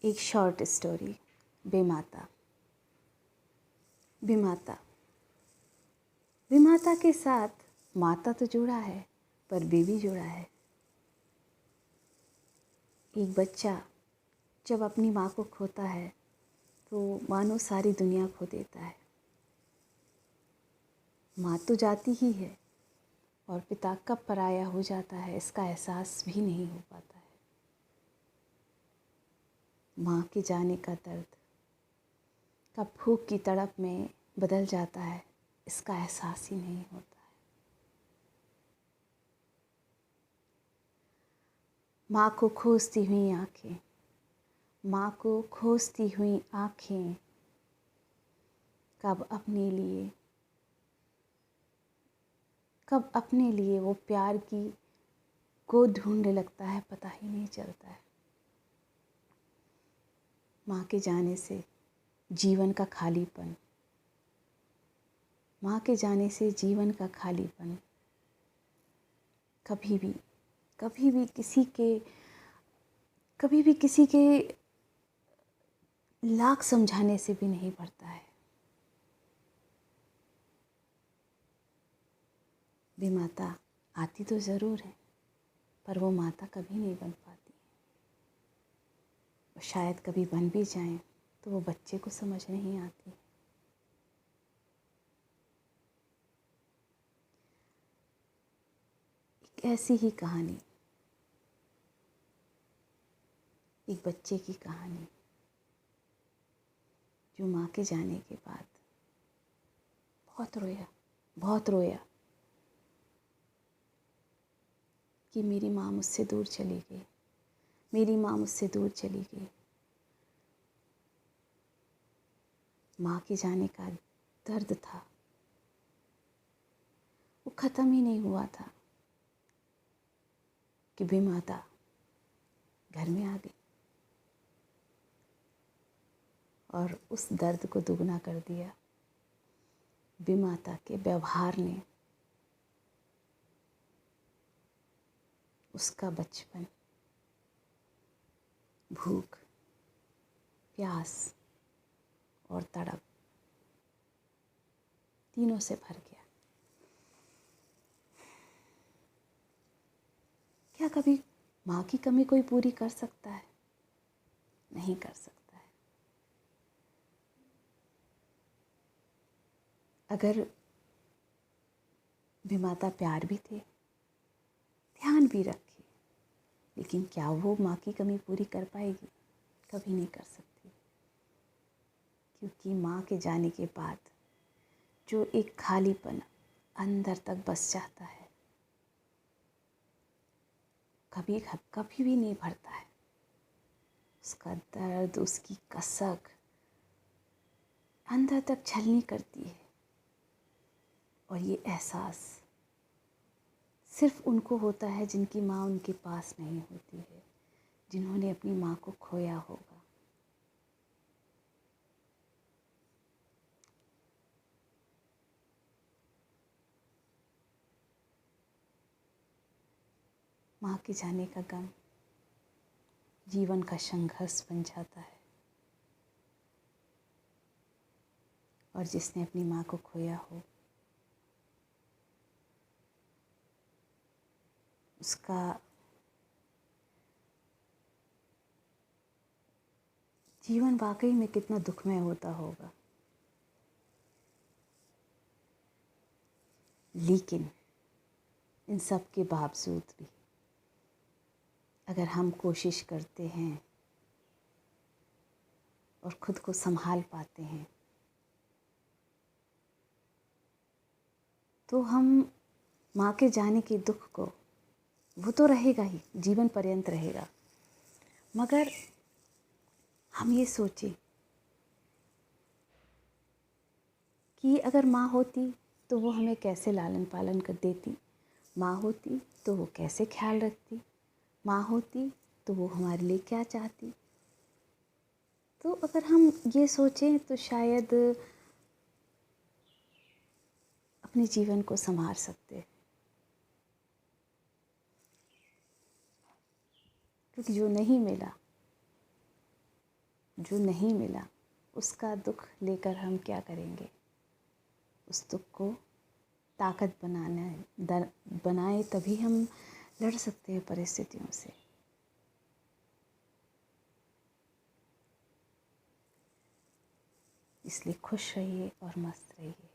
एक short story. बेमाता। बेमाता। बेमाता के साथ माता तो जुड़ा है पर बेबी जुड़ा है। एक बच्चा जब अपनी माँ को खोता है तो मानो सारी दुनिया खो देता है। माँ तो जाती ही है और पिता कब पराया हो जाता है इसका एहसास भी नहीं हो पाता है। माँ के जाने का दर्द कब भूख की तड़प में बदल जाता है इसका एहसास ही नहीं होता है। माँ को खोजती हुई आँखें, माँ को खोजती हुई आँखें कब अपने लिए वो प्यार की को ढूंढने लगता है पता ही नहीं चलता है। माँ के जाने से जीवन का खालीपन, माँ के जाने से जीवन का खालीपन कभी भी किसी के लाख समझाने से भी नहीं भरता है। बेमाता आती तो ज़रूर है पर वो माता कभी नहीं बन पाती। शायद कभी बन भी जाएं तो वो बच्चे को समझ नहीं आती। एक ऐसी ही कहानी, एक बच्चे की कहानी जो माँ के जाने के बाद बहुत रोया कि मेरी माँ मुझसे दूर चली गई, मेरी माँ मुझसे दूर चली गई। माँ के जाने का दर्द था वो ख़त्म ही नहीं हुआ था कि बेमाता घर में आ गई और उस दर्द को दुगना कर दिया बेमाता के व्यवहार ने। उसका बचपन भूख, प्यास और तड़प तीनों से भर गया। क्या कभी माँ की कमी कोई पूरी कर सकता है? नहीं कर सकता है। अगर बेमाता प्यार भी थे, ध्यान भी रखे, लेकिन क्या वो माँ की कमी पूरी कर पाएगी? कभी नहीं कर सकती। क्योंकि माँ के जाने के बाद जो एक खालीपन अंदर तक बस जाता है कभी भी नहीं भरता है। उसका दर्द, उसकी कसक अंदर तक छलनी करती है और ये एहसास सिर्फ उनको होता है जिनकी माँ उनके पास नहीं होती है, जिन्होंने अपनी माँ को खोया होगा। माँ के जाने का गम जीवन का संघर्ष बन जाता है और जिसने अपनी माँ को खोया हो उसका जीवन वाकई में कितना दुखमय होता होगा। लेकिन इन सब के बावजूद भी अगर हम कोशिश करते हैं और खुद को संभाल पाते हैं तो हम माँ के जाने के दुख को, वो तो रहेगा ही, जीवन पर्यंत रहेगा, मगर हम ये सोचें कि अगर माँ होती तो वो हमें कैसे लालन पालन कर देती, माँ होती तो वो कैसे ख्याल रखती, माँ होती तो वो हमारे लिए क्या चाहती। तो अगर हम ये सोचें तो शायद अपने जीवन को संवार सकते हैं। क्योंकि जो नहीं मिला जो नहीं मिला उसका दुख लेकर हम क्या करेंगे। उस दुख को ताकत बनाए तभी हम लड़ सकते हैं परिस्थितियों से। इसलिए खुश रहिए और मस्त रहिए।